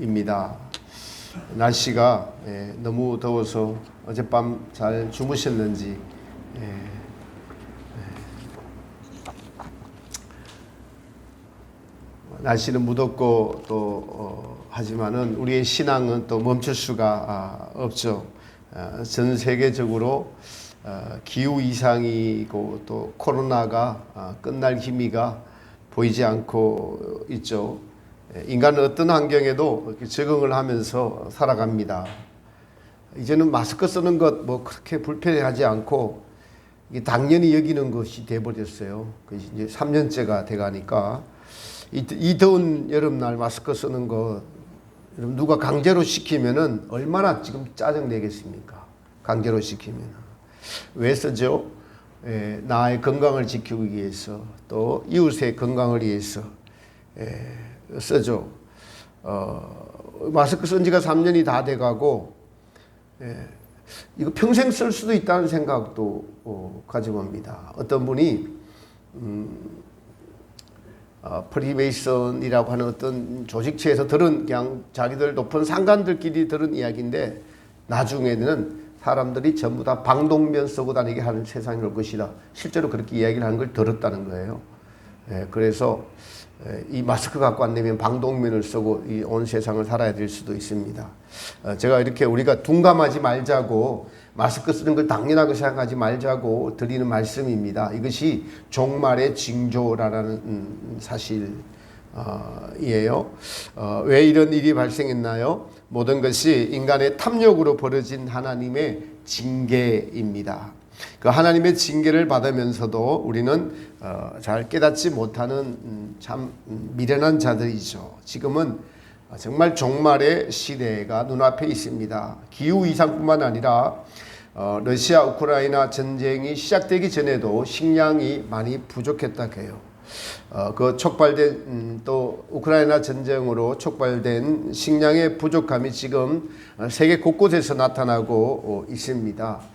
금요일입니다. 날씨가 너무 더워서 어젯밤 잘 주무셨는지 날씨는 무덥고 또 하지만은 우리의 신앙은 또 멈출 수가 없죠. 전 세계적으로 기후 이상이고 또 코로나가 끝날 기미가 보이지 않고 있죠. 인간은 어떤 환경에도 적응을 하면서 살아갑니다. 이제는 마스크 쓰는 것 뭐 그렇게 불편해하지 않고 당연히 여기는 것이 돼버렸어요. 이제 3년째가 돼가니까 이 더운 여름날 마스크 쓰는 거 누가 강제로 시키면은 얼마나 지금 짜증 내겠습니까? 강제로 시키면 왜 쓰죠? 나의 건강을 지키기 위해서 또 이웃의 건강을 위해서 쓰죠. 마스크 쓴 지가 3년이 다 돼가고 이거 평생 쓸 수도 있다는 생각도 가지고 옵니다. 어떤 분이 프리메이슨이라고 하는 어떤 조직체에서 들은 그냥 자기들 높은 상관들끼리 들은 이야기인데 나중에는 사람들이 전부 다 방독면 쓰고 다니게 하는 세상이 올 것이다. 실제로 그렇게 이야기를 하는 걸 들었다는 거예요. 그래서 이 마스크 갖고 안 되면 방독면을 쓰고 이 온 세상을 살아야 될 수도 있습니다. 제가 이렇게 우리가 둔감하지 말자고 마스크 쓰는 걸 당연하게 생각하지 말자고 드리는 말씀입니다. 이것이 종말의 징조라는 사실이에요. 왜 이런 일이 발생했나요? 모든 것이 인간의 탐욕으로 벌어진 하나님의 징계입니다. 그 하나님의 징계를 받으면서도 우리는 잘 깨닫지 못하는 참 미련한 자들이죠. 지금은 정말 종말의 시대가 눈앞에 있습니다. 기후 이상뿐만 아니라 러시아 우크라이나 전쟁이 시작되기 전에도 식량이 많이 부족했다고 해요. 그 촉발된 또 우크라이나 전쟁으로 촉발된 식량의 부족함이 지금 세계 곳곳에서 나타나고 있습니다.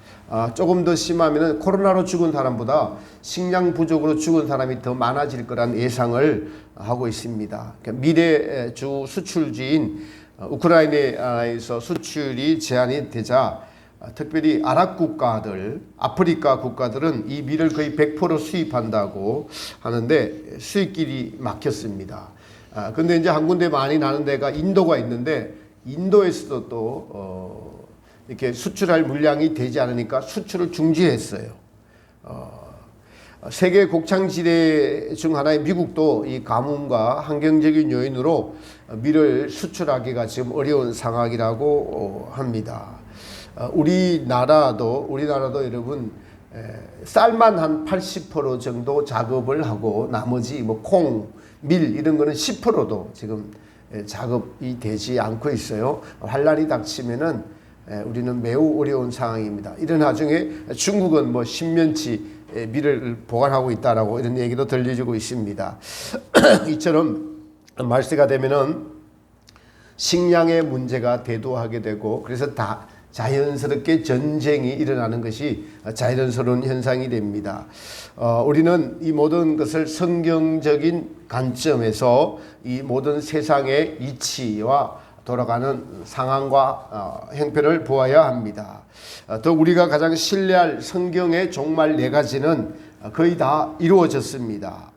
조금 더 심하면 코로나로 죽은 사람보다 식량 부족으로 죽은 사람이 더 많아질 거란 예상을 하고 있습니다. 그러니까 미래 주 수출지인 우크라이나에서 수출이 제한이 되자 특별히 아랍 국가들, 아프리카 국가들은 이 밀을 거의 100% 수입한다고 하는데 수입길이 막혔습니다. 그런데 이제 한 군데 많이 나는 데가 인도가 있는데 인도에서도 또 이렇게 수출할 물량이 되지 않으니까 수출을 중지했어요. 세계 곡창지대 중 하나의 미국도 이 가뭄과 환경적인 요인으로 밀을 수출하기가 지금 어려운 상황이라고 합니다. 우리나라도 여러분 쌀만 한 80% 정도 작업을 하고 나머지 뭐 콩, 밀 이런 거는 10%도 지금 작업이 되지 않고 있어요. 환란이 닥치면은 우리는 매우 어려운 상황입니다. 이런 와중에 중국은 뭐 10년치 밀을 보관하고 있다라고 이런 얘기도 들려주고 있습니다. 이처럼 말세가 되면은 식량의 문제가 대두하게 되고 그래서 다 자연스럽게 전쟁이 일어나는 것이 자연스러운 현상이 됩니다. 우리는 이 모든 것을 성경적인 관점에서 이 모든 세상의 이치와 돌아가는 상황과 형편을 보아야 합니다. 또 우리가 가장 신뢰할 성경의 종말 4가지는 거의 다 이루어졌습니다.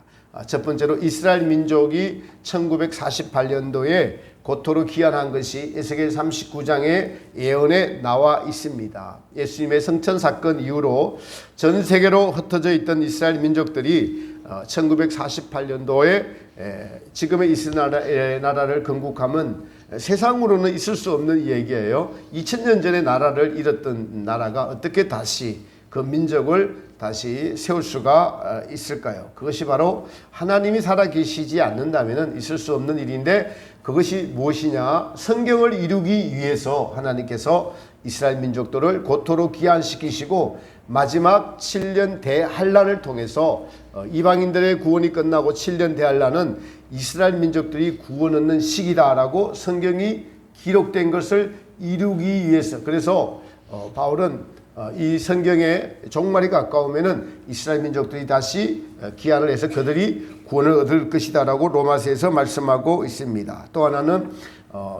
첫 번째로 이스라엘 민족이 1948년도에 고토로 귀환한 것이 에스겔 39장의 예언에 나와 있습니다. 예수님의 성천 사건 이후로 전 세계로 흩어져 있던 이스라엘 민족들이 1948년도에 지금의 이스라엘 나라를 건국하면 세상으로는 있을 수 없는 얘기예요. 2000년 전에 나라를 잃었던 나라가 어떻게 다시 그 민족을 다시 세울 수가 있을까요? 그것이 바로 하나님이 살아계시지 않는다면 있을 수 없는 일인데 그것이 무엇이냐? 성경을 이루기 위해서 하나님께서 이스라엘 민족들을 고토로 귀환시키시고 마지막 7년 대환란을 통해서 이방인들의 구원이 끝나고 7년 대환란은 이스라엘 민족들이 구원 얻는 시기다라고 성경이 기록된 것을 이루기 위해서 그래서 바울은 이 성경의 종말이 가까우면은 이스라엘 민족들이 다시 귀환을 해서 그들이 구원을 얻을 것이다라고 로마서에서 말씀하고 있습니다. 또 하나는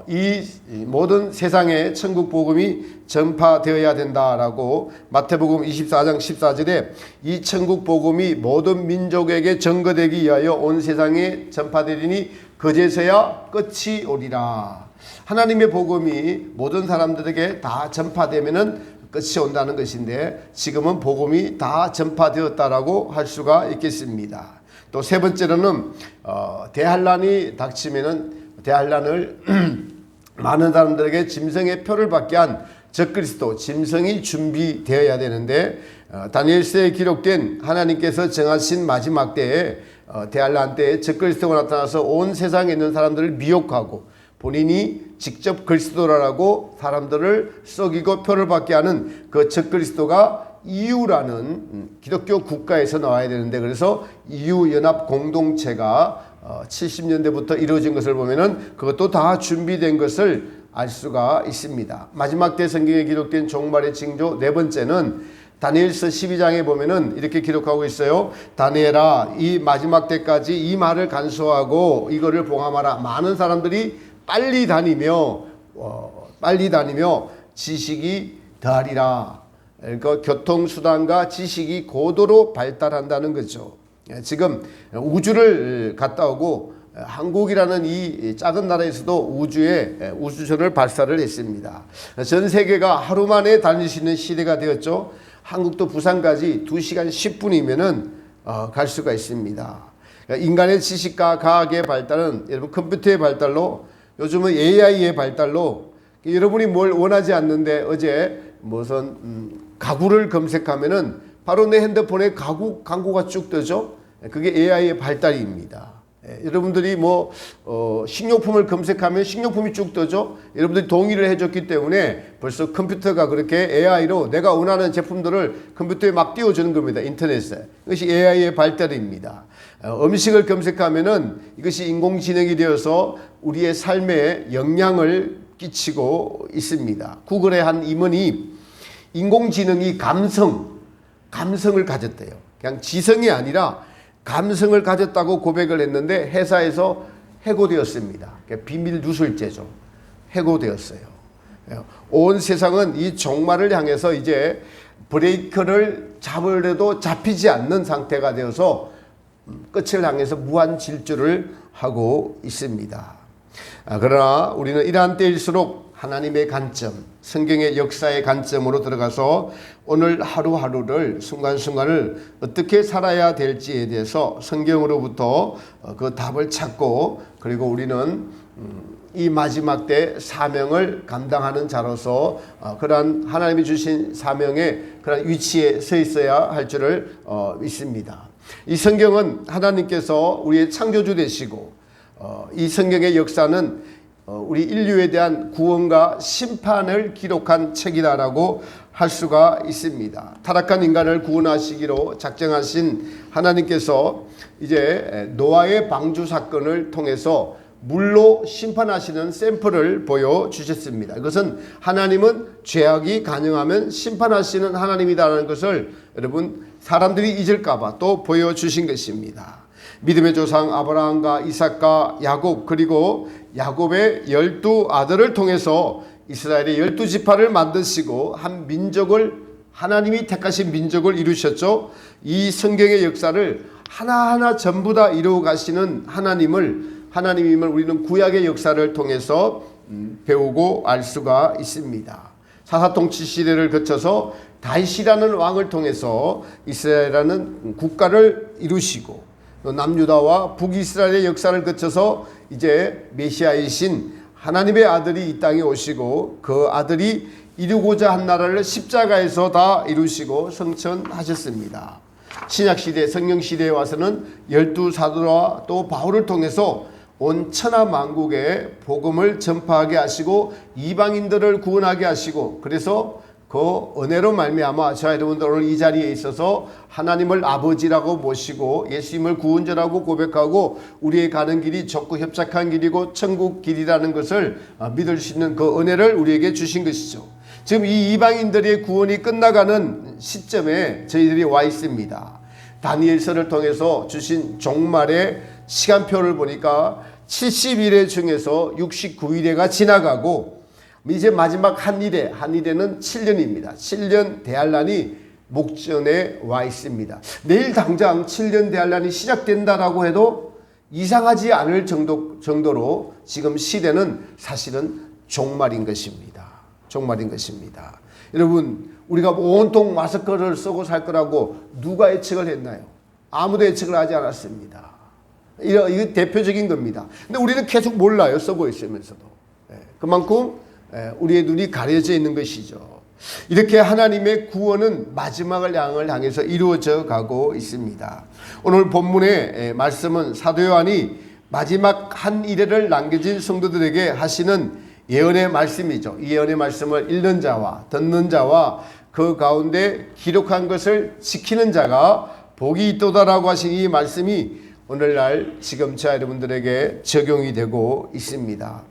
이 모든 세상에 천국 복음이 전파되어야 된다라고 마태복음 24장 14절에 이 천국 복음이 모든 민족에게 전거되기 위하여 온 세상에 전파되리니 그제서야 끝이 오리라. 하나님의 복음이 모든 사람들에게 다 전파되면은 끝이 온다는 것인데 지금은 복음이 다 전파되었다라고 할 수가 있겠습니다. 또 세 번째로는 대환란이 닥치면은 대환란을 많은 사람들에게 짐승의 표를 받게 한 적그리스도 짐승이 준비되어야 되는데 다니엘서에 기록된 하나님께서 정하신 마지막 때에 대환란 때에 적그리스도가 나타나서 온 세상에 있는 사람들을 미혹하고 본인이 직접 그리스도라고 사람들을 속이고 표를 받게 하는 그 적그리스도가 EU라는 기독교 국가에서 나와야 되는데 그래서 EU 연합 공동체가 70년대부터 이루어진 것을 보면은 그것도 다 준비된 것을 알 수가 있습니다. 마지막 때 성경에 기록된 종말의 징조 네 번째는 다니엘서 12장에 보면은 이렇게 기록하고 있어요. 다니엘아, 이 마지막 때까지 이 말을 간수하고 이거를 봉함하라. 많은 사람들이 빨리 다니며 지식이 더하리라. 그러니까 교통수단과 지식이 고도로 발달한다는 거죠. 지금 우주를 갔다 오고 한국이라는 이 작은 나라에서도 우주에 우주선을 발사를 했습니다. 전 세계가 하루 만에 다닐 수 있는 시대가 되었죠. 한국도 부산까지 2시간 10분이면은 갈 수가 있습니다. 그러니까 인간의 지식과 과학의 발달은 여러분 컴퓨터의 발달로 요즘은 AI의 발달로 여러분이 뭘 원하지 않는데 어제 무슨 가구를 검색하면은 바로 내 핸드폰에 가구 광고가 쭉 뜨죠. 그게 AI의 발달입니다. 여러분들이 뭐 식료품을 검색하면 식료품이 쭉 뜨죠. 여러분들이 동의를 해줬기 때문에 벌써 컴퓨터가 그렇게 AI로 내가 원하는 제품들을 컴퓨터에 막 띄워주는 겁니다. 인터넷에. 이것이 AI의 발달입니다. 음식을 검색하면은 이것이 인공지능이 되어서 우리의 삶에 영향을 끼치고 있습니다. 구글의 한 임원이 인공지능이 감성을 가졌대요. 그냥 지성이 아니라 감성을 가졌다고 고백을 했는데 회사에서 해고되었습니다. 비밀 누설죄죠. 해고되었어요. 온 세상은 이 종말을 향해서 이제 브레이크를 잡으려도 잡히지 않는 상태가 되어서 끝을 향해서 무한 질주를 하고 있습니다. 그러나 우리는 이러한 때일수록 하나님의 관점, 성경의 역사의 관점으로 들어가서 오늘 하루하루를 순간순간을 어떻게 살아야 될지에 대해서 성경으로부터 그 답을 찾고 그리고 우리는 이 마지막 때 사명을 감당하는 자로서 그러한 하나님이 주신 사명의 그런 위치에 서 있어야 할 줄을 믿습니다. 이 성경은 하나님께서 우리의 창조주 되시고 이 성경의 역사는 우리 인류에 대한 구원과 심판을 기록한 책이다라고 할 수가 있습니다. 타락한 인간을 구원하시기로 작정하신 하나님께서 이제 노아의 방주 사건을 통해서 물로 심판하시는 샘플을 보여주셨습니다. 이것은 하나님은 죄악이 가능하면 심판하시는 하나님이라는 것을 여러분 사람들이 잊을까봐 또 보여주신 것입니다. 믿음의 조상 아브라함과 이삭과 야곱 그리고 야곱의 12 아들을 통해서 이스라엘의 12지파를 만드시고 한 민족을 하나님이 택하신 민족을 이루셨죠. 이 성경의 역사를 하나하나 전부 다 이루어 가시는 하나님임을 우리는 구약의 역사를 통해서 배우고 알 수가 있습니다. 사사통치 시대를 거쳐서 다윗이라는 왕을 통해서 이스라엘이라는 국가를 이루시고 남유다와 북이스라엘의 역사를 거쳐서 이제 메시아이신 하나님의 아들이 이 땅에 오시고 그 아들이 이루고자 한 나라를 십자가에서 다 이루시고 성천하셨습니다. 신약시대 성령시대에 와서는 12사도와 또 바울을 통해서 온 천하 만국에 복음을 전파하게 하시고 이방인들을 구원하게 하시고 그래서 그 은혜로 말미암아 저와 여러분들 오늘 이 자리에 있어서 하나님을 아버지라고 모시고 예수님을 구원자라고 고백하고 우리의 가는 길이 좋고 협착한 길이고 천국 길이라는 것을 믿을 수 있는 그 은혜를 우리에게 주신 것이죠. 지금 이 이방인들의 구원이 끝나가는 시점에 저희들이 와 있습니다. 다니엘서를 통해서 주신 종말의 시간표를 보니까 70일의 중에서 69일회가 지나가고 이제 마지막 한일회는 7년입니다. 7년 대환란이 목전에 와 있습니다. 내일 당장 7년 대환란이 시작된다라고 해도 이상하지 않을 정도로 지금 시대는 사실은 종말인 것입니다. 종말인 것입니다. 여러분, 우리가 온통 마스크를 쓰고 살 거라고 누가 예측을 했나요? 아무도 예측을 하지 않았습니다. 이거 대표적인 겁니다. 근데 우리는 계속 몰라요. 쓰고 있으면서도. 그만큼 우리의 눈이 가려져 있는 것이죠. 이렇게 하나님의 구원은 마지막을 향해서 이루어져 가고 있습니다. 오늘 본문의 말씀은 사도 요한이 마지막 한 일회를 남겨진 성도들에게 하시는 예언의 말씀이죠. 이 예언의 말씀을 읽는 자와 듣는 자와 그 가운데 기록한 것을 지키는 자가 복이 있도다라고 하신 이 말씀이 오늘날 지금 저 여러분들에게 적용이 되고 있습니다.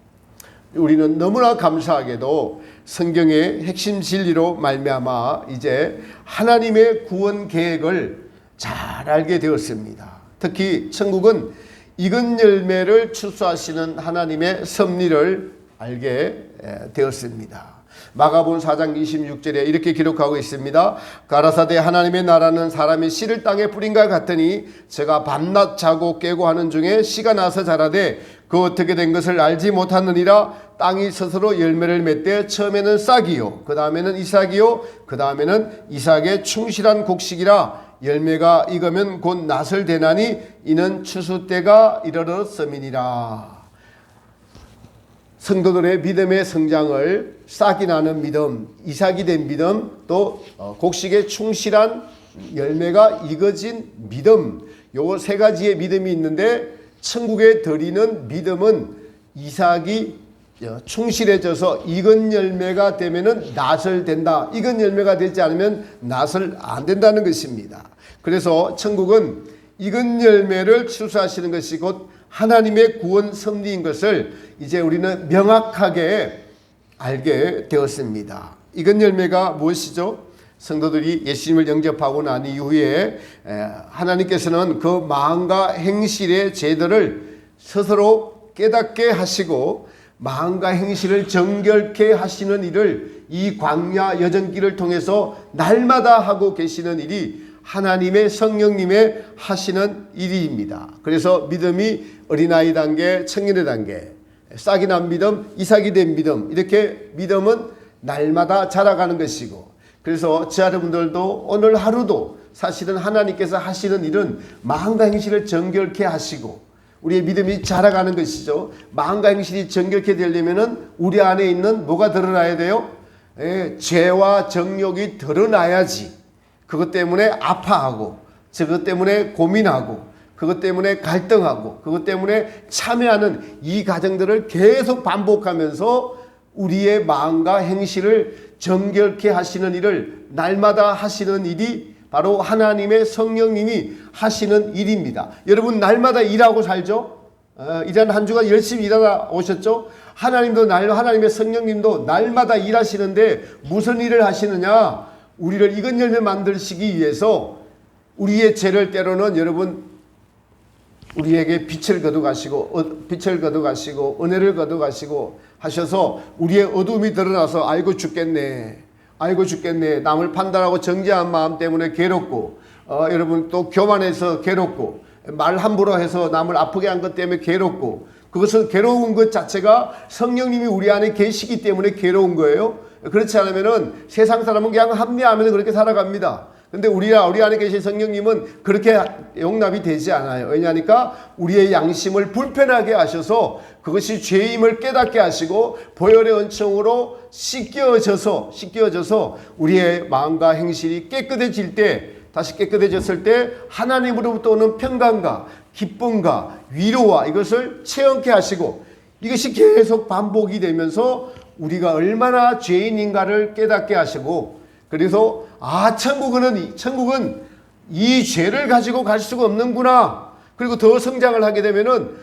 우리는 너무나 감사하게도 성경의 핵심 진리로 말미암아 이제 하나님의 구원 계획을 잘 알게 되었습니다. 특히 천국은 익은 열매를 추수하시는 하나님의 섭리를 알게 되었습니다. 마가복음 4장 26절에 이렇게 기록하고 있습니다. 가라사대 하나님의 나라는 사람이 씨를 땅에 뿌린 것 같으니 제가 밤낮 자고 깨고 하는 중에 씨가 나서 자라되 그 어떻게 된 것을 알지 못하느니라. 땅이 스스로 열매를 맺되 처음에는 싹이요 그 다음에는 이삭이요 그 다음에는 이삭의 충실한 곡식이라. 열매가 익으면 곧 낫을 대나니 이는 추수 때가 이르렀음이니라. 성도들의 믿음의 성장을 싹이 나는 믿음, 이삭이 된 믿음, 또 곡식에 충실한 열매가 익어진 믿음, 요 세 가지의 믿음이 있는데 천국에 드리는 믿음은 이삭이 충실해져서 익은 열매가 되면은 낫을 된다. 익은 열매가 되지 않으면 낫을 안 된다는 것입니다. 그래서 천국은 익은 열매를 추수하시는 것이 곧 하나님의 구원 섭리인 것을 이제 우리는 명확하게 알게 되었습니다. 익은 열매가 무엇이죠? 성도들이 예수님을 영접하고 난 이후에 하나님께서는 그 마음과 행실의 제도를 스스로 깨닫게 하시고 마음과 행실을 정결케 하시는 일을 이 광야 여정길을 통해서 날마다 하고 계시는 일이 하나님의 성령님의 하시는 일입니다. 그래서 믿음이 어린아이 단계, 청년의 단계, 싹이 난 믿음, 이삭이 된 믿음, 이렇게 믿음은 날마다 자라가는 것이고, 그래서 저 여러분들도 오늘 하루도 사실은 하나님께서 하시는 일은 마음과 행실을 정결케 하시고 우리의 믿음이 자라가는 것이죠. 마음과 행실이 정결케 되려면은 우리 안에 있는 뭐가 드러나야 돼요? 죄와 정욕이 드러나야지. 그것 때문에 아파하고, 그것 때문에 고민하고, 그것 때문에 갈등하고, 그것 때문에 참여하는 이 과정들을 계속 반복하면서 우리의 마음과 행실을 정결케 하시는 일을 날마다 하시는 일이 바로 하나님의 성령님이 하시는 일입니다. 여러분 날마다 일하고 살죠? 일하는 한 주간 열심히 일하다 오셨죠? 하나님의 성령님도 날마다 일하시는데 무슨 일을 하시느냐? 우리를 익은 열매 만드시기 위해서 우리의 죄를 때로는 여러분 우리에게 빛을 거둬가시고 은혜를 거둬가시고 하셔서 우리의 어둠이 드러나서 아이고 죽겠네, 남을 판단하고 정죄한 마음 때문에 괴롭고 여러분 또 교만해서 괴롭고 말 함부로 해서 남을 아프게 한 것 때문에 괴롭고, 그것은 괴로운 것 자체가 성령님이 우리 안에 계시기 때문에 괴로운 거예요. 그렇지 않으면은 세상 사람은 그냥 합리하면 그렇게 살아갑니다. 근데 우리 안에 계신 성령님은 그렇게 용납이 되지 않아요. 왜냐하니까 우리의 양심을 불편하게 하셔서 그것이 죄임을 깨닫게 하시고 보혈의 은총으로 씻겨져서 우리의 마음과 행실이 깨끗해질 때, 다시 깨끗해졌을 때 하나님으로부터 오는 평강과 기쁨과 위로와 이것을 체험케 하시고, 이것이 계속 반복이 되면서 우리가 얼마나 죄인인가를 깨닫게 하시고, 그래서 천국은 이 죄를 가지고 갈 수가 없는구나. 그리고 더 성장을 하게 되면은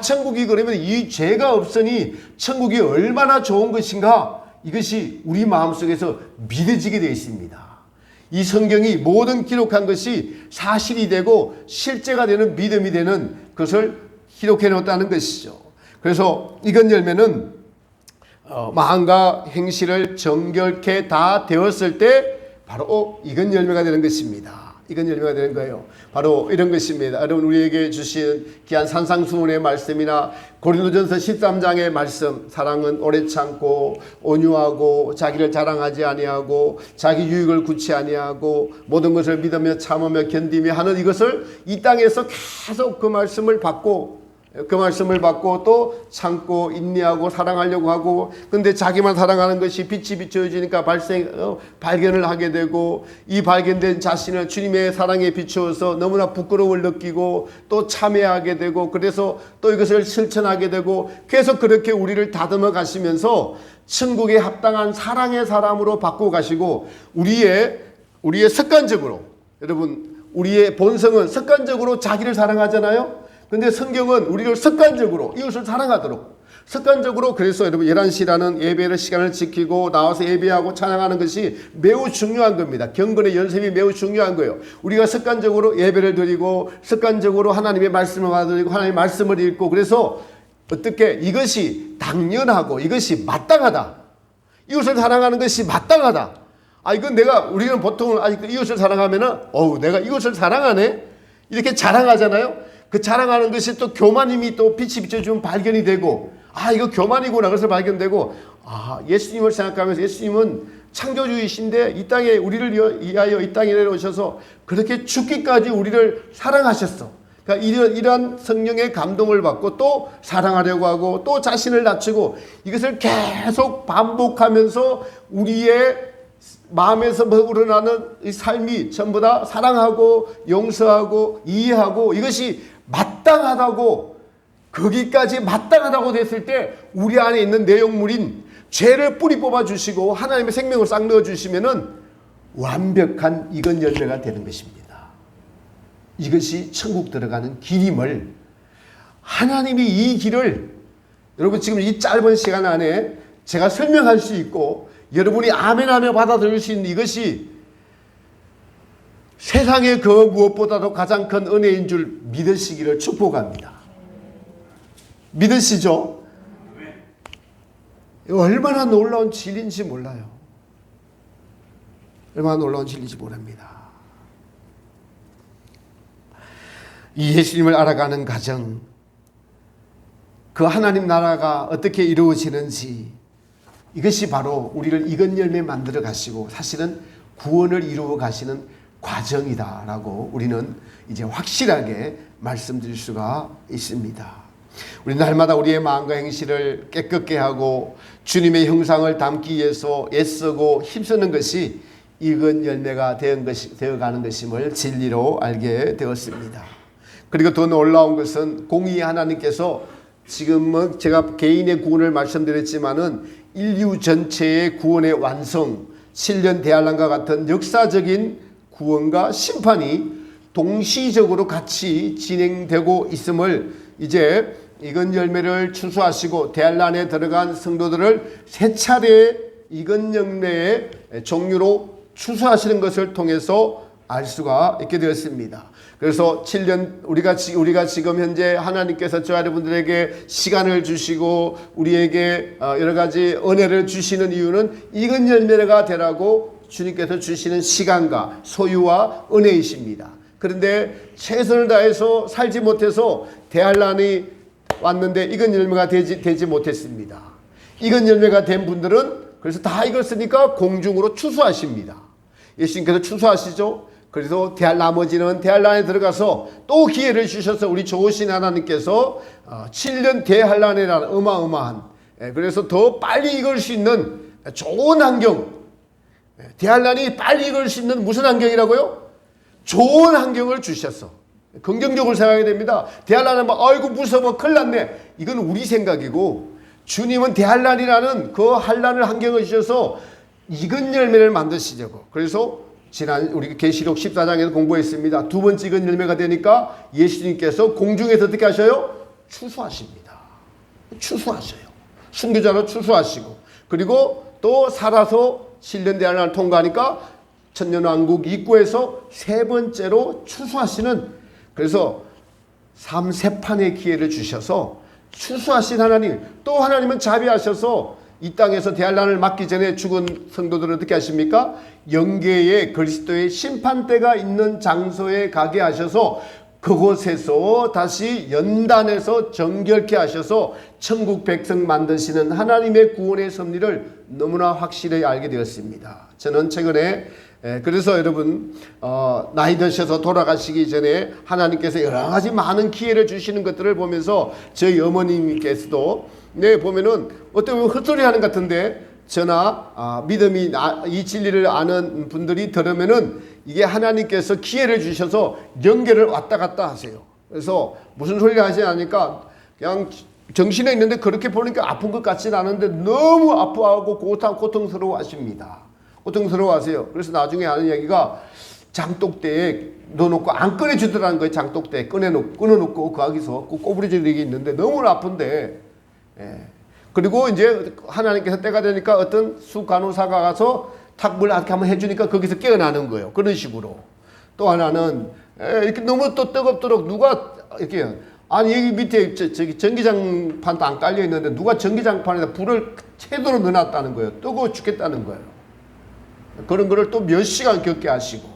천국이 그러면 이 죄가 없으니 천국이 얼마나 좋은 것인가, 이것이 우리 마음속에서 믿어지게 되어 있습니다. 이 성경이 모든 기록한 것이 사실이 되고 실제가 되는 믿음이 되는 것을 기록해 놓았다는 것이죠. 그래서 이건 열매는 마음과 행실을 정결케 다 되었을 때 바로 이건 열매가 되는 것입니다. 이건 열매가 되는 거예요. 바로 이런 것입니다. 여러분 우리에게 주신 귀한 산상수훈의 말씀이나 고린도전서 13장의 말씀, 사랑은 오래 참고 온유하고 자기를 자랑하지 아니하고 자기 유익을 구치 아니하고 모든 것을 믿으며 참으며 견디며 하는 이것을 이 땅에서 계속 그 말씀을 받고 또 참고 인내하고 사랑하려고 하고, 근데 자기만 사랑하는 것이 빛이 비춰지니까 발견을 하게 되고, 이 발견된 자신을 주님의 사랑에 비추어서 너무나 부끄러움을 느끼고 또 참회하게 되고, 그래서 또 이것을 실천하게 되고, 계속 그렇게 우리를 다듬어 가시면서 천국에 합당한 사랑의 사람으로 바꾸어 가시고, 우리의 습관적으로, 여러분 우리의 본성은 습관적으로 자기를 사랑하잖아요. 근데 성경은 우리를 습관적으로 이웃을 사랑하도록, 습관적으로, 그래서 여러분 11시라는 예배의 시간을 지키고 나와서 예배하고 찬양하는 것이 매우 중요한 겁니다. 경건의 연습이 매우 중요한 거예요. 우리가 습관적으로 예배를 드리고 습관적으로 하나님의 말씀을 받아들이고 하나님의 말씀을 읽고, 그래서 어떻게 이것이 당연하고 이것이 마땅하다. 이웃을 사랑하는 것이 마땅하다. 이건 우리는 보통 이웃을 사랑하면은 내가 이웃을 사랑하네 이렇게 자랑하잖아요. 그 자랑하는 것이 또 교만임이 또 빛이 비춰주면 발견이 되고, 이거 교만이구나. 그래서 발견되고, 예수님을 생각하면서 예수님은 창조주이신데 이 땅에 우리를 위하여 이 땅에 내려오셔서 그렇게 죽기까지 우리를 사랑하셨어. 그러니까 이런 성령의 감동을 받고 또 사랑하려고 하고 또 자신을 낮추고, 이것을 계속 반복하면서 우리의 마음에서 우러나는 이 삶이 전부 다 사랑하고 용서하고 이해하고, 이것이 마땅하다고, 거기까지 마땅하다고 됐을 때 우리 안에 있는 내용물인 죄를 뿌리 뽑아 주시고 하나님의 생명을 싹 넣어 주시면은 완벽한 이건 열매가 되는 것입니다. 이것이 천국 들어가는 길임을, 하나님이 이 길을, 여러분 지금 이 짧은 시간 안에 제가 설명할 수 있고 여러분이 아멘하며 받아들일 수 있는 이것이 세상의 그 무엇보다도 가장 큰 은혜인 줄 믿으시기를 축복합니다. 믿으시죠? 얼마나 놀라운 진리인지 몰라요. 얼마나 놀라운 진리인지 모릅니다. 이 예수님을 알아가는 과정, 그 하나님 나라가 어떻게 이루어지는지, 이것이 바로 우리를 이건 열매 만들어 가시고 사실은 구원을 이루어 가시는 과정이다라고 우리는 이제 확실하게 말씀드릴 수가 있습니다. 우리 날마다 우리의 마음과 행실을 깨끗게 하고 주님의 형상을 담기 위해서 애쓰고 힘쓰는 것이 익은 열매가 되어가는 것임을 진리로 알게 되었습니다. 그리고 더 놀라운 것은 공의 하나님께서 지금은 제가 개인의 구원을 말씀드렸지만은 인류 전체의 구원의 완성, 7년 대환란과 같은 역사적인 구원과 심판이 동시적으로 같이 진행되고 있음을 이제 이건 열매를 추수하시고 대환란에 들어간 성도들을 세 차례 이건 열매의 종류로 추수하시는 것을 통해서 알 수가 있게 되었습니다. 그래서 7년 우리가 지금 현재 하나님께서 저 여러분들에게 시간을 주시고 우리에게 여러 가지 은혜를 주시는 이유는 익은 열매가 되라고 주님께서 주시는 시간과 소유와 은혜이십니다. 그런데 최선을 다해서 살지 못해서 대환란이 왔는데 익은 열매가 되지 못했습니다. 익은 열매가 된 분들은 그래서 다 익었으니까 공중으로 추수하십니다. 예수님께서 추수하시죠. 그래서 나머지는 대환란에 들어가서 또 기회를 주셔서 우리 좋으신 하나님께서 7년 대환란이라는 어마어마한, 그래서 더 빨리 익을 수 있는 좋은 환경, 대환란이 빨리 익을 수 있는 무슨 환경이라고요? 좋은 환경을 주셨어. 긍정적으로 생각해야 됩니다. 대환란은 아이고 무서워 큰일 났네, 이건 우리 생각이고, 주님은 대환란이라는 그 환란을 환경을 주셔서 익은 열매를 만드시려고. 그래서 지난 우리 계시록 14장에서 공부했습니다. 두 번째 익은 열매가 되니까 예수님께서 공중에서 어떻게 하셔요? 추수하십니다. 추수하셔요. 순교자로 추수하시고, 그리고 또 살아서 7년 대환란을 통과하니까 천년왕국 입구에서 세 번째로 추수하시는, 그래서 삶 세판의 기회를 주셔서 추수하신 하나님, 또 하나님은 자비하셔서 이 땅에서 대환란을 맞기 전에 죽은 성도들을 어떻게 하십니까? 영계에 그리스도의 심판대가 있는 장소에 가게 하셔서 그곳에서 다시 연단해서 정결케 하셔서 천국 백성 만드시는 하나님의 구원의 섭리를 너무나 확실히 알게 되었습니다. 저는 최근에 그래서 여러분 나이 드셔서 돌아가시기 전에 하나님께서 여러 가지 많은 기회를 주시는 것들을 보면서 저희 어머님께서도 보면은 어떻게 보면 헛소리 하는 것 같은데 저나 믿음이 이 진리를 아는 분들이 들으면은 이게 하나님께서 기회를 주셔서 연결을 왔다 갔다 하세요. 그래서 무슨 소리를 하지 않으니까 그냥 정신에 있는데 그렇게 보니까 아픈 것 같지는 않은데 너무 아파하고 고통스러워 하십니다. 고통스러워 하세요. 그래서 나중에 하는 얘기가 장독대에 넣어놓고 안 꺼내주더라는 거예요. 장독대에 끊어놓고 거기서 꼬부리질 일이 있는데 너무 아픈데 그리고 이제 하나님께서 때가 되니까 어떤 수간호사가 가서 탁물 이렇게 한번 해주니까 거기서 깨어나는 거예요. 그런 식으로. 또 하나는 이렇게 너무 또 뜨겁도록 누가 이렇게 아니 여기 밑에 저기 전기장판도 안 깔려 있는데 누가 전기장판에다 불을 채도로 넣어놨다는 거예요. 뜨거워 죽겠다는 거예요. 그런 거를 또 몇 시간 겪게 하시고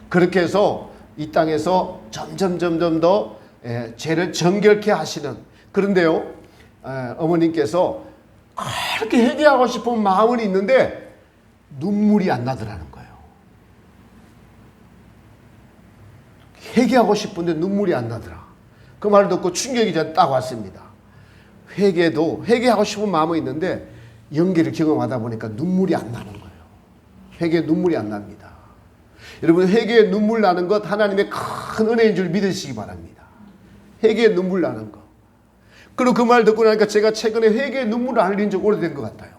그렇게 해서 이 땅에서 점점 더 죄를 정결케 하시는 그런데요 어머님께서 그렇게 회개하고 싶은 마음은 있는데 눈물이 안 나더라는 거예요. 회개하고 싶은데 눈물이 안 나더라. 그 말을 듣고 충격이 딱 왔습니다. 회개하고 싶은 마음은 있는데 연기를 경험하다 보니까 눈물이 안 나는 거예요. 회개에 눈물이 안 납니다. 여러분 회개에 눈물 나는 것 하나님의 큰 은혜인 줄 믿으시기 바랍니다. 회개에 눈물 나는 것. 그리고 그 말 듣고 나니까 제가 최근에 회개에 눈물을 안 흘린 지 오래된 것 같아요.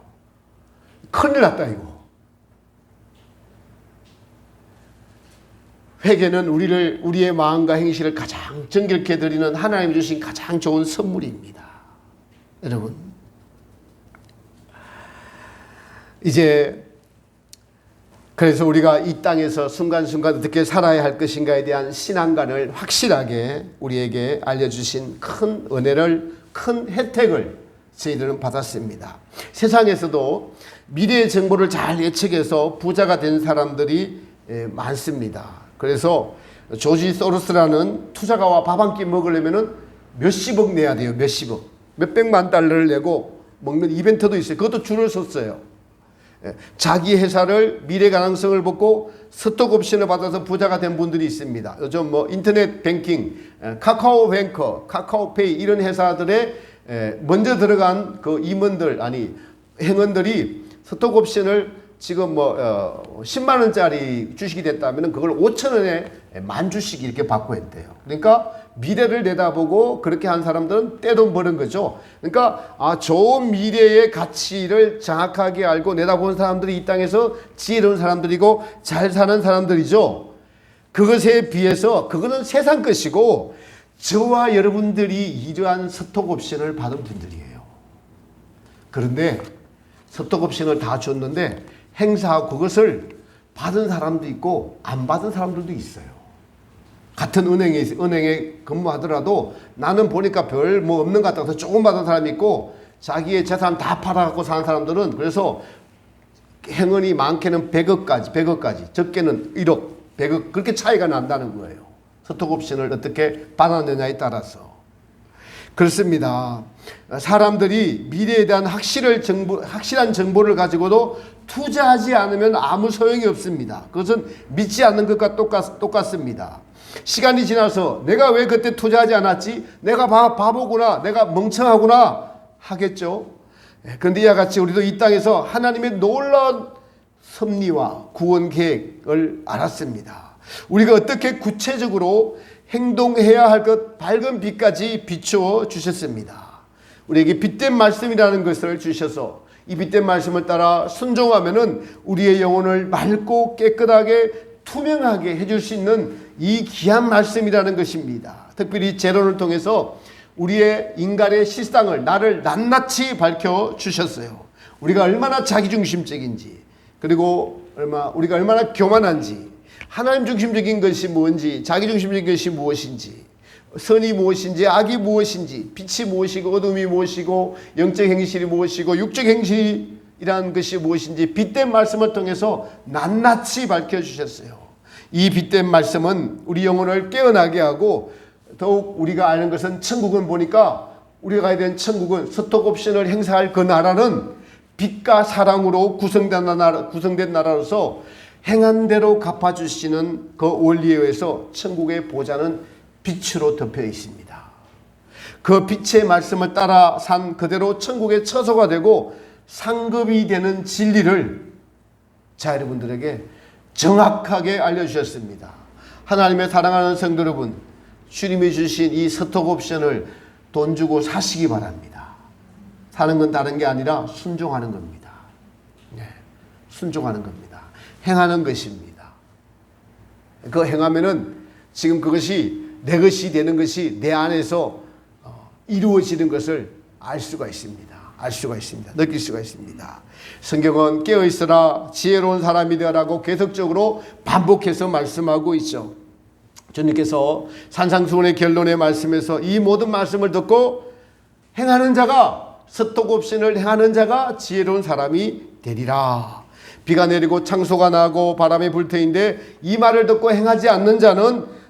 큰일 났다 이거. 회개는 우리의 마음과 행실을 가장 정결케 드리는 하나님 주신 가장 좋은 선물입니다. 여러분 이제 그래서 우리가 이 땅에서 순간순간 어떻게 살아야 할 것인가에 대한 신앙관을 확실하게 우리에게 알려주신 큰 은혜를 큰 혜택을 저희들은 받았습니다. 세상에서도 미래의 정보를 잘 예측해서 부자가 된 사람들이 많습니다. 그래서 조지 소로스라는 투자가와 밥 한 끼 먹으려면 몇십억 내야 돼요. 몇십억. 몇백만 달러를 내고 먹는 이벤트도 있어요. 그것도 줄을 섰어요. 자기 회사를 미래 가능성을 보고 스톡 옵션을 받아서 부자가 된 분들이 있습니다. 요즘 뭐 인터넷 뱅킹, 카카오뱅커, 카카오페이 이런 회사들에 먼저 들어간 그 행원들이 스톡 옵션을 지금 뭐 10만 원짜리 주식이 됐다면 그걸 5천 원에 만 주식 이렇게 받고 했대요. 그러니까 미래를 내다보고 그렇게 한 사람들은 떼돈 버는 거죠. 그러니까 좋은 미래의 가치를 정확하게 알고 내다보는 사람들이 이 땅에서 지혜로운 사람들이고 잘 사는 사람들이죠. 그것에 비해서 그거는 세상 것이고 저와 여러분들이 이러한 스톡 옵션을 받은 분들이에요. 그런데 스톡 옵션을 다 줬는데 행사하고 그것을 받은 사람도 있고 안 받은 사람들도 있어요. 같은 은행에 근무하더라도 나는 보니까 별 뭐 없는 것 같아서 조금 받은 사람이 있고 자기의 재산 다 팔아갖고 사는 사람들은 그래서 행운이 많게는 100억까지 적게는 1억, 100억 그렇게 차이가 난다는 거예요. 스톡옵션을 어떻게 받았느냐에 따라서. 그렇습니다. 사람들이 미래에 대한 확실한 정보를 가지고도 투자하지 않으면 아무 소용이 없습니다. 그것은 믿지 않는 것과 똑같습니다. 시간이 지나서 내가 왜 그때 투자하지 않았지? 내가 바보구나. 내가 멍청하구나. 하겠죠. 그런데 이와 같이 우리도 이 땅에서 하나님의 놀라운 섭리와 구원 계획을 알았습니다. 우리가 어떻게 구체적으로 행동해야 할 것 밝은 빛까지 비추어 주셨습니다. 우리에게 빛된 말씀이라는 것을 주셔서 이 빛된 말씀을 따라 순종하면은 우리의 영혼을 맑고 깨끗하게 투명하게 해줄 수 있는 이 귀한 말씀이라는 것입니다. 특별히 제론을 통해서 우리의 인간의 실상을 나를 낱낱이 밝혀 주셨어요. 우리가 얼마나 자기중심적인지 그리고 우리가 얼마나 교만한지 하나님 중심적인 것이 뭔지 자기중심적인 것이 무엇인지 선이 무엇인지, 악이 무엇인지, 빛이 무엇이고 어둠이 무엇이고 영적 행실이 무엇이고 육적 행실이라는 것이 무엇인지 빛된 말씀을 통해서 낱낱이 밝혀주셨어요. 이 빛된 말씀은 우리 영혼을 깨어나게 하고 더욱 우리가 아는 것은 천국은 보니까 우리가 가야 되는 천국은 스톡 옵션을 행사할 그 나라는 빛과 사랑으로 구성된 나라로서 행한 대로 갚아주시는 그 원리에 의해서 천국의 보좌는 빛으로 덮여 있습니다. 그 빛의 말씀을 따라 산 그대로 천국의 처소가 되고 상급이 되는 진리를 자 여러분들에게 정확하게 알려주셨습니다. 하나님의 사랑하는 성도 여러분, 주님이 주신 이 스톡 옵션을 돈 주고 사시기 바랍니다. 사는 건 다른 게 아니라 순종하는 겁니다. 네, 순종하는 겁니다. 행하는 것입니다. 그 행하면은 지금 그것이 내 것이 되는 것이 내 안에서 이루어지는 것을 알 수가 있습니다. 알 수가 있습니다. 느낄 수가 있습니다. 성경은 깨어있으라 지혜로운 사람이 되라고 계속적으로 반복해서 말씀하고 있죠. 주님께서 산상수훈의 결론의 말씀에서 이 모든 말씀을 듣고 행하는 자가 스톡 옵션을 행하는 자가 지혜로운 사람이 되리라. 비가 내리고 창소가 나고 바람이 불 터인데 이 말을 듣고 행하지 않는 자는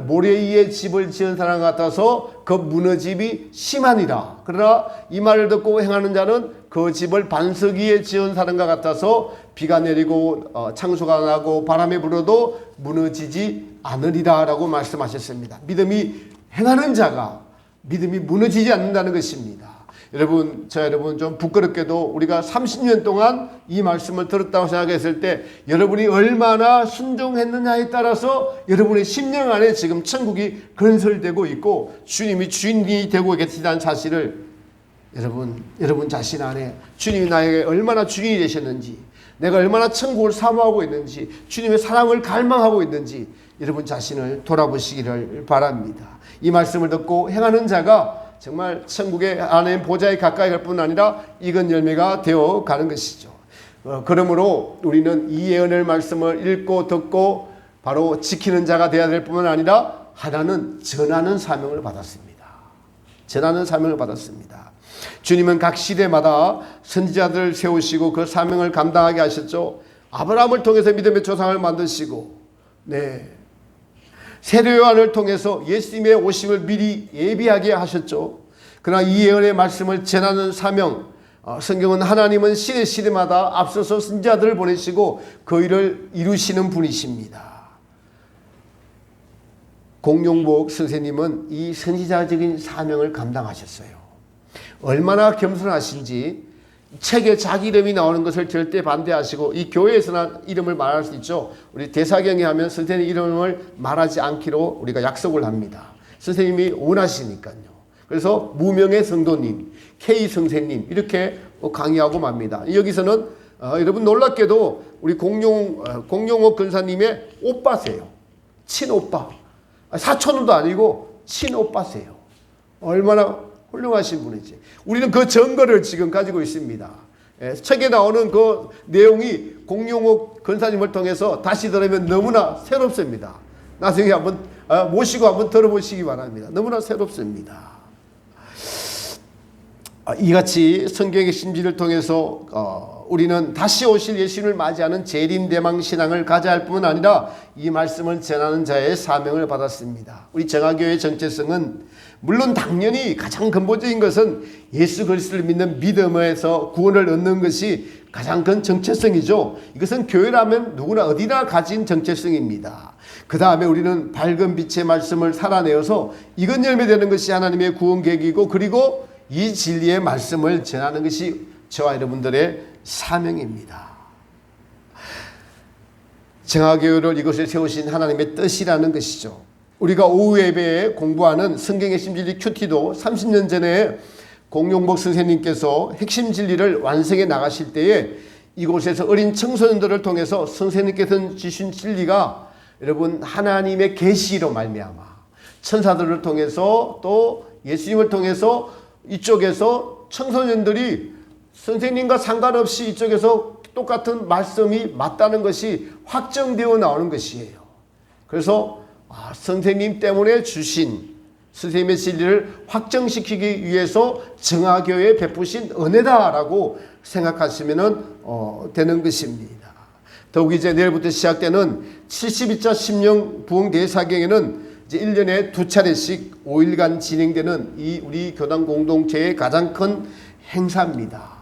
모래 위에 집을 지은 사람 같아서 그 무너짐이 심하니라. 그러나 이 말을 듣고 행하는 자는 그 집을 반석 위에 지은 사람과 같아서 비가 내리고 창소가 나고 바람이 불어도 무너지지 않으리라 라고 말씀하셨습니다. 믿음이 행하는 자가 믿음이 무너지지 않는다는 것입니다. 여러분, 여러분 좀 부끄럽게도 우리가 30년 동안 이 말씀을 들었다고 생각했을 때 여러분이 얼마나 순종했느냐에 따라서 여러분의 심령 안에 지금 천국이 건설되고 있고 주님이 주인이 되고 계시다는 사실을 여러분 자신 안에 주님이 나에게 얼마나 주인이 되셨는지, 내가 얼마나 천국을 사모하고 있는지, 주님의 사랑을 갈망하고 있는지 여러분 자신을 돌아보시기를 바랍니다. 이 말씀을 듣고 행하는 자가 정말 천국의 하나님 보좌에 가까이 갈 뿐 아니라 익은 열매가 되어 가는 것이죠. 그러므로 우리는 이 예언의 말씀을 읽고 듣고 바로 지키는 자가 되어야 될 뿐만 아니라 하나는 전하는 사명을 받았습니다. 전하는 사명을 받았습니다. 주님은 각 시대마다 선지자들을 세우시고 그 사명을 감당하게 하셨죠. 아브라함을 통해서 믿음의 조상을 만드시고, 세례 요한을 통해서 예수님의 오심을 미리 예비하게 하셨죠. 그러나 이 예언의 말씀을 전하는 사명, 성경은 하나님은 시대마다 앞서서 선지자들을 보내시고 그 일을 이루시는 분이십니다. 공용복 선생님은 이 선지자적인 사명을 감당하셨어요. 얼마나 겸손하신지 책에 자기 이름이 나오는 것을 절대 반대하시고, 이 교회에서나 이름을 말할 수 있죠. 우리 대사경에 하면 선생님 이름을 말하지 않기로 우리가 약속을 합니다. 선생님이 원하시니까요. 그래서 무명의 성도님, K 선생님 이렇게 강의하고 맙니다. 여기서는 여러분 놀랍게도 우리 공용옥 근사님의 오빠세요. 친오빠. 사촌도 아니고 친오빠세요. 얼마나 훌륭하신 분이지. 우리는 그 증거를 지금 가지고 있습니다. 책에 나오는 그 내용이 공용옥 근사님을 통해서 다시 들으면 너무나 새롭습니다. 나중에 한번 모시고 한번 들어보시기 바랍니다. 너무나 새롭습니다. 이같이 성경의 신비를 통해서 우리는 다시 오실 예수님을 맞이하는 재림대망 신앙을 가져야 할 뿐만 아니라 이 말씀을 전하는 자의 사명을 받았습니다. 우리 정화교회의 정체성은 물론 당연히 가장 근본적인 것은 예수 그리스도를 믿는 믿음에서 구원을 얻는 것이 가장 큰 정체성이죠. 이것은 교회라면 누구나 어디나 가진 정체성입니다. 그 다음에 우리는 밝은 빛의 말씀을 살아내어서 익은 열매 되는 것이 하나님의 구원 계획이고, 그리고 이 진리의 말씀을 전하는 것이 저와 여러분들의 사명입니다. 정화교회를 이곳에 세우신 하나님의 뜻이라는 것이죠. 우리가 오후 예배에 공부하는 성경의 심진리 큐티도 30년 전에 공용복 선생님께서 핵심 진리를 완성해 나가실 때에 이곳에서 어린 청소년들을 통해서 선생님께서 주신 진리가 여러분 하나님의 계시로 말미암아 천사들을 통해서 또 예수님을 통해서 이쪽에서 청소년들이 선생님과 상관없이 이쪽에서 똑같은 말씀이 맞다는 것이 확정되어 나오는 것이에요. 그래서 선생님 때문에 주신 선생님의 진리를 확정시키기 위해서 정화교회에 베푸신 은혜다라고 생각하시면 되는 것입니다. 더욱 이제 내일부터 시작되는 72차 심령 부흥 대사경에는 이제 1년에 2차례씩 5일간 진행되는 이 우리 교단 공동체의 가장 큰 행사입니다.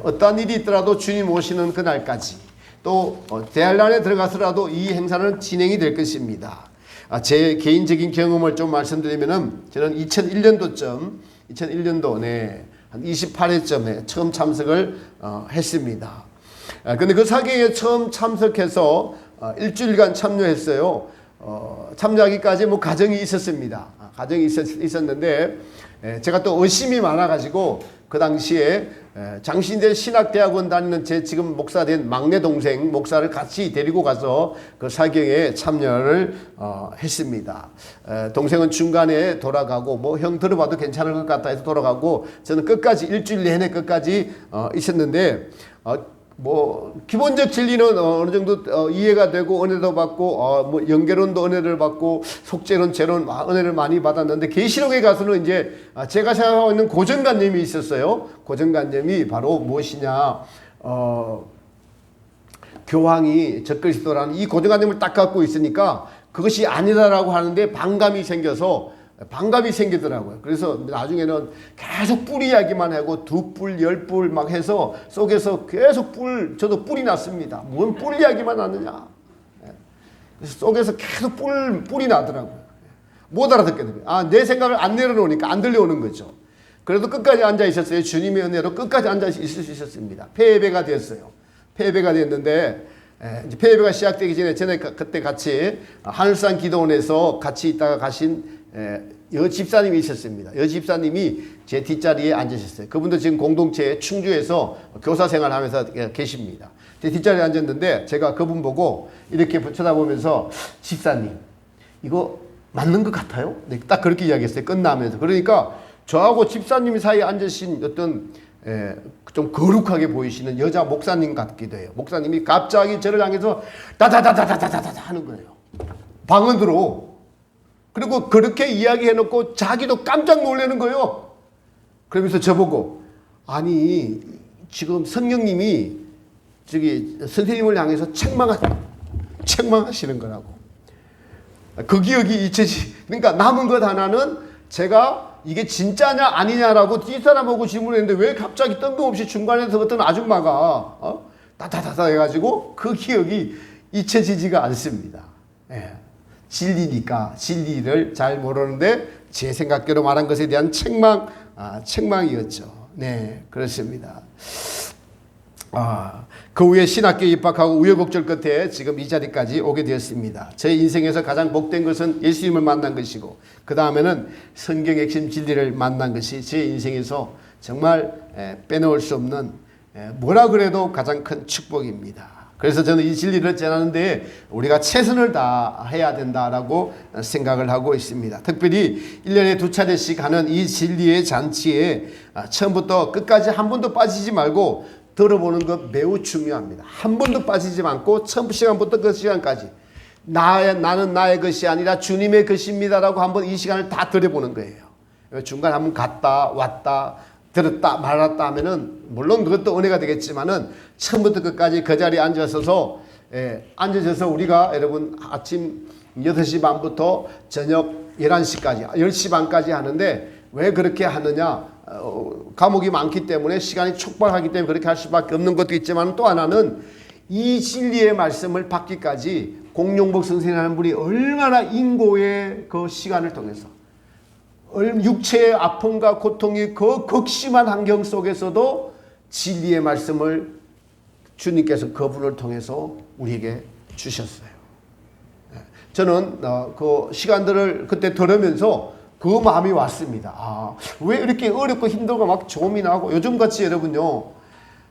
어떠한 일이 있더라도 주님 오시는 그날까지 또 대환란에 들어가서라도 이 행사는 진행이 될 것입니다. 제 개인적인 경험을 좀 말씀드리면은 저는 2001년도 한 28회쯤에 처음 참석을 했습니다. 근데 그 사경에 처음 참석해서 일주일간 참여했어요. 참여하기까지 뭐 과정이 있었습니다. 과정이 있었는데 제가 또 의심이 많아가지고 그 당시에 장신대 신학대학원 다니는 제 지금 목사된 막내 동생 목사를 같이 데리고 가서 그 사경에 참여를 했습니다. 동생은 중간에 돌아가고 뭐 형 들어봐도 괜찮을 것 같다 해서 돌아가고 저는 끝까지 일주일 내내 끝까지 있었는데 뭐 기본적 진리는 어느 정도 이해가 되고 은혜도 받고 뭐 연결론도 은혜를 받고 속죄론 죄론 은혜를 많이 받았는데 계시록에 가서는 이제 제가 생각하고 있는 고정관념이 있었어요. 고정관념이 바로 무엇이냐 교황이 적그리스도라는 이 고정관념을 딱 갖고 있으니까 그것이 아니다라고 하는데 반감이 생기더라고요. 그래서 나중에는 계속 뿔 이야기만 하고 2뿔, 10뿔 막 해서 속에서 계속 저도 뿔이 났습니다. 뭔 뿔 이야기만 하느냐. 그래서 속에서 계속 뿔이 나더라고요. 못 알아듣게 됩니다. 내 생각을 안 내려놓으니까 안 들려오는 거죠. 그래도 끝까지 앉아 있었어요. 주님의 은혜로 끝까지 앉아 있을 수 있었습니다. 폐예배가 됐어요. 폐예배가 됐는데 이제 폐예배가 시작되기 전에 그때 같이 하늘산 기도원에서 같이 있다가 가신 여 집사님이 있었습니다. 여 집사님이 제 뒷자리에 앉으셨어요. 그분도 지금 공동체에 충주에서 교사 생활하면서 계십니다. 제 뒷자리에 앉았는데 제가 그분 보고 이렇게 쳐다보면서 집사님 이거 맞는 것 같아요? 네, 딱 그렇게 이야기했어요. 끝나면서. 그러니까 저하고 집사님 사이에 앉으신 어떤 좀 거룩하게 보이시는 여자 목사님 같기도 해요. 목사님이 갑자기 저를 향해서 다다다다다다다다 하는 거예요. 방언으로. 그리고 그렇게 이야기해놓고 자기도 깜짝 놀라는 거예요. 그러면서 저보고 아니 지금 성령님이 저기 선생님을 향해서 책망하시는 거라고. 그 기억이 잊혀지. 그러니까 남은 것 하나는 제가 이게 진짜냐 아니냐라고 뒷사람하고 질문했는데 왜 갑자기 뜬금없이 중간에서 어떤 아줌마가 다다다다 해가지고 그 기억이 잊혀지지가 않습니다. 진리니까 진리를 잘 모르는데 제 생각대로 말한 것에 대한 책망이었죠. 네, 그렇습니다. 그 후에 신학교에 입학하고 우여곡절 끝에 지금 이 자리까지 오게 되었습니다. 제 인생에서 가장 복된 것은 예수님을 만난 것이고 그 다음에는 성경의 핵심 진리를 만난 것이 제 인생에서 정말 빼놓을 수 없는 뭐라 그래도 가장 큰 축복입니다. 그래서 저는 이 진리를 전하는데 우리가 최선을 다해야 된다라고 생각을 하고 있습니다. 특별히 1년에 2차례씩 하는 이 진리의 잔치에 처음부터 끝까지 한 번도 빠지지 말고 들어보는 것 매우 중요합니다. 한 번도 빠지지 않고 첫 시간부터 그 시간까지 나는 나의 것이 아니라 주님의 것입니다라고 한번 이 시간을 다 들어보는 거예요. 중간에 한번 갔다 왔다 들었다 말았다 하면은 물론 그것도 은혜가 되겠지만은 처음부터 끝까지 그 자리에 앉아서 우리가 여러분 아침 8시 반부터 저녁 11시까지 10시 반까지 하는데 왜 그렇게 하느냐 과목이 많기 때문에 시간이 촉박하기 때문에 그렇게 할 수밖에 없는 것도 있지만 또 하나는 이 진리의 말씀을 받기까지 공룡복 선생이라는 분이 얼마나 인고의 그 시간을 통해서 육체의 아픔과 고통이 그 극심한 환경 속에서도 진리의 말씀을 주님께서 그분을 통해서 우리에게 주셨어요. 저는 그 시간들을 그때 들으면서 그 마음이 왔습니다. 왜 이렇게 어렵고 힘들고 막 조음이 나고 요즘같이 여러분요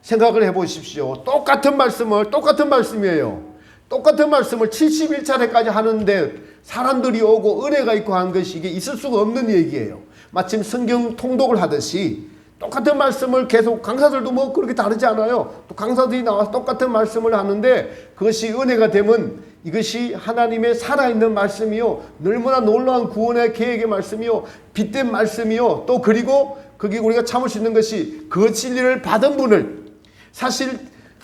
생각을 해보십시오. 똑같은 말씀이에요. 똑같은 말씀을 71차례까지 하는데 사람들이 오고 은혜가 있고 하는 것이 이게 있을 수가 없는 얘기예요. 마침 성경 통독을 하듯이 똑같은 말씀을 계속 강사들도 뭐 그렇게 다르지 않아요. 또 강사들이 나와서 똑같은 말씀을 하는데 그것이 은혜가 되면 이것이 하나님의 살아있는 말씀이요, 얼마나 놀라운 구원의 계획의 말씀이요, 빛된 말씀이요, 또 그리고 거기 우리가 참을 수 있는 것이 그 진리를 받은 분을, 사실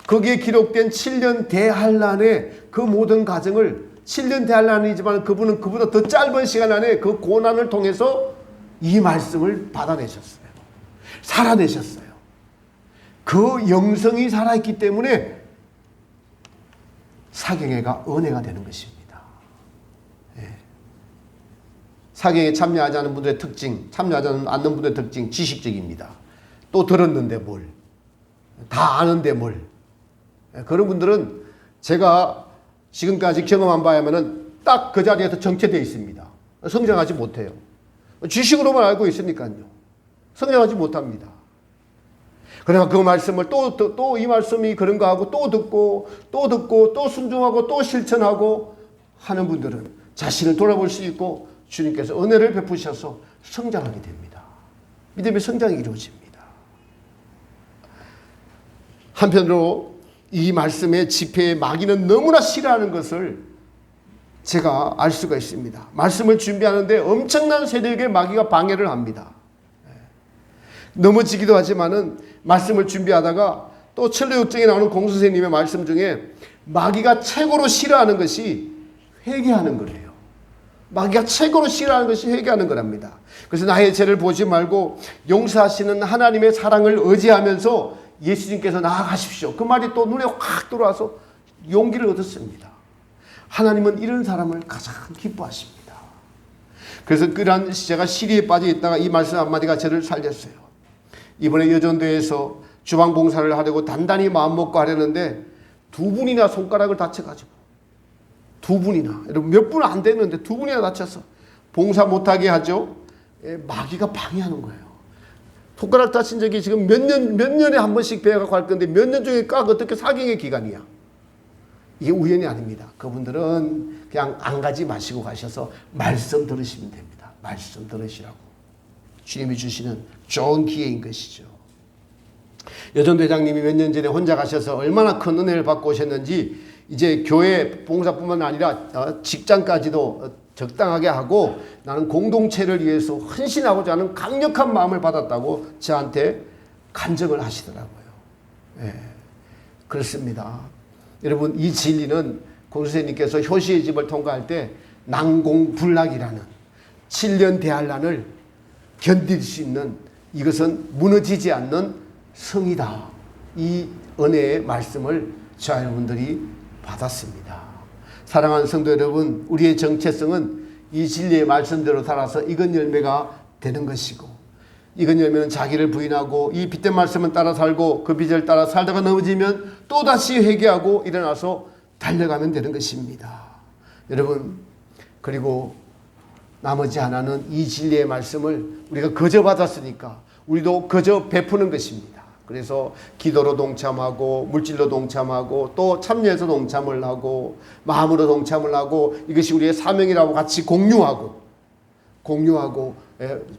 거기에 기록된 7년 대환란의 그 모든 과정을, 7년 대환란이지만 그분은 그보다 더 짧은 시간 안에 그 고난을 통해서 이 말씀을 받아내셨어요. 살아내셨어요. 그 영성이 살아있기 때문에 사경회가 은혜가 되는 것입니다. 예. 사경에 참여하지 않는 분들의 특징, 참여하지 않는 분들의 특징, 지식적입니다. 또 들었는데 뭘, 다 아는데 뭘. 예. 그런 분들은 제가 지금까지 경험한 바에 하면은 딱 그 자리에서 정체되어 있습니다. 성장하지 못해요. 지식으로만 알고 있으니까요. 성장하지 못합니다. 그러나 그 말씀을 또 이 말씀이 그런가 하고 또 듣고 또 순종하고 또 실천하고 하는 분들은 자신을 돌아볼 수 있고 주님께서 은혜를 베푸셔서 성장하게 됩니다. 믿음의 성장이 이루어집니다. 한편으로 이 말씀의 집회에 마귀는 너무나 싫어하는 것을 제가 알 수가 있습니다. 말씀을 준비하는데 엄청난 세력의 마귀가 방해를 합니다. 넘어지기도 하지만은 말씀을 준비하다가 또 천로역정에 나오는 공수생님의 말씀 중에 마귀가 최고로 싫어하는 것이 회개하는 거래요. 마귀가 최고로 싫어하는 것이 회개하는 거랍니다. 그래서 나의 죄를 보지 말고 용서하시는 하나님의 사랑을 의지하면서 예수님께서 나아가십시오. 그 말이 또 눈에 확 들어와서 용기를 얻었습니다. 하나님은 이런 사람을 가장 기뻐하십니다. 그래서 그런 제가 시리에 빠져 있다가 이 말씀 한마디가 저를 살렸어요. 이번에 여전도에서 주방 봉사를 하려고 단단히 마음먹고 하려는데 두 분이나 손가락을 다쳐가지고, 두 분이나, 여러분 몇 분 안 됐는데 두 분이나 다쳐서 봉사 못하게 하죠. 마귀가 방해하는 거예요. 손가락 다친 적이 지금 몇 년에 한 번씩 배워가고 할 건데 몇 년 중에 꽉 어떻게 사경의 기간이야. 이게 우연이 아닙니다. 그분들은 그냥 안 가지 마시고 가셔서 말씀 들으시면 됩니다. 말씀 들으시라고. 주님이 주시는 좋은 기회인 것이죠. 여전도 회장님이 몇 년 전에 혼자 가셔서 얼마나 큰 은혜를 받고 오셨는지 이제 교회 봉사뿐만 아니라 직장까지도 적당하게 하고 나는 공동체를 위해서 헌신하고자 하는 강력한 마음을 받았다고 저한테 간증을 하시더라고요. 네, 그렇습니다. 여러분 이 진리는 공수생님께서 효시의 집을 통과할 때 난공불락이라는 7년 대환란을 견딜 수 있는, 이것은 무너지지 않는 성이다. 이 은혜의 말씀을 저와 여러분들이 받았습니다. 사랑하는 성도 여러분, 우리의 정체성은 이 진리의 말씀대로 살아서 익은 열매가 되는 것이고, 익은 열매는 자기를 부인하고 이 빛된 말씀을 따라 살고 그 빛을 따라 살다가 넘어지면 또다시 회개하고 일어나서 달려가면 되는 것입니다. 여러분, 그리고 나머지 하나는 이 진리의 말씀을 우리가 거저 받았으니까 우리도 거저 베푸는 것입니다. 그래서 기도로 동참하고 물질로 동참하고 또 참여해서 동참을 하고 마음으로 동참을 하고 이것이 우리의 사명이라고 같이 공유하고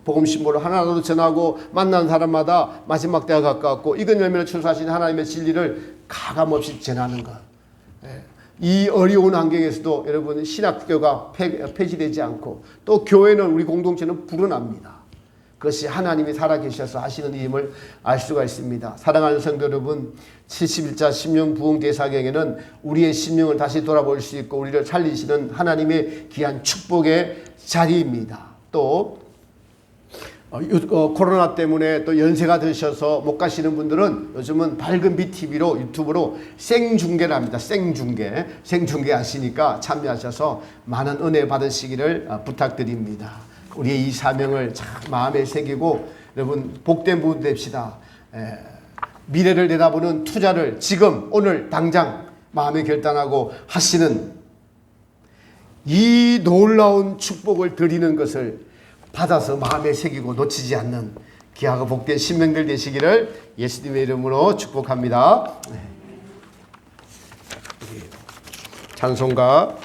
복음 신보를 하나라도 전하고 만난 사람마다 마지막 때가 가까웠고 익은 열매를 출수하신 하나님의 진리를 가감없이 전하는 것. 이 어려운 환경에서도 여러분 신학교가 폐지되지 않고 또 교회는 우리 공동체는 불어납니다. 그것이 하나님이 살아계셔서 하시는 일임을 알 수가 있습니다. 사랑하는 성도 여러분, 71자 심령 부흥 대사경에는 우리의 심령을 다시 돌아볼 수 있고 우리를 살리시는 하나님의 귀한 축복의 자리입니다. 또 코로나 때문에 또 연세가 드셔서 못 가시는 분들은 요즘은 밝은 빛 TV로 유튜브로 생중계를 합니다. 생중계 하시니까 참여하셔서 많은 은혜 받으시기를 부탁드립니다. 우리의 이 사명을 참 마음에 새기고 여러분 복된 부분 됩시다. 미래를 내다보는 투자를 지금 오늘 당장 마음에 결단하고 하시는 이 놀라운 축복을 드리는 것을 받아서 마음에 새기고 놓치지 않는 귀하고 복된 신명들 되시기를 예수님의 이름으로 축복합니다. 찬송가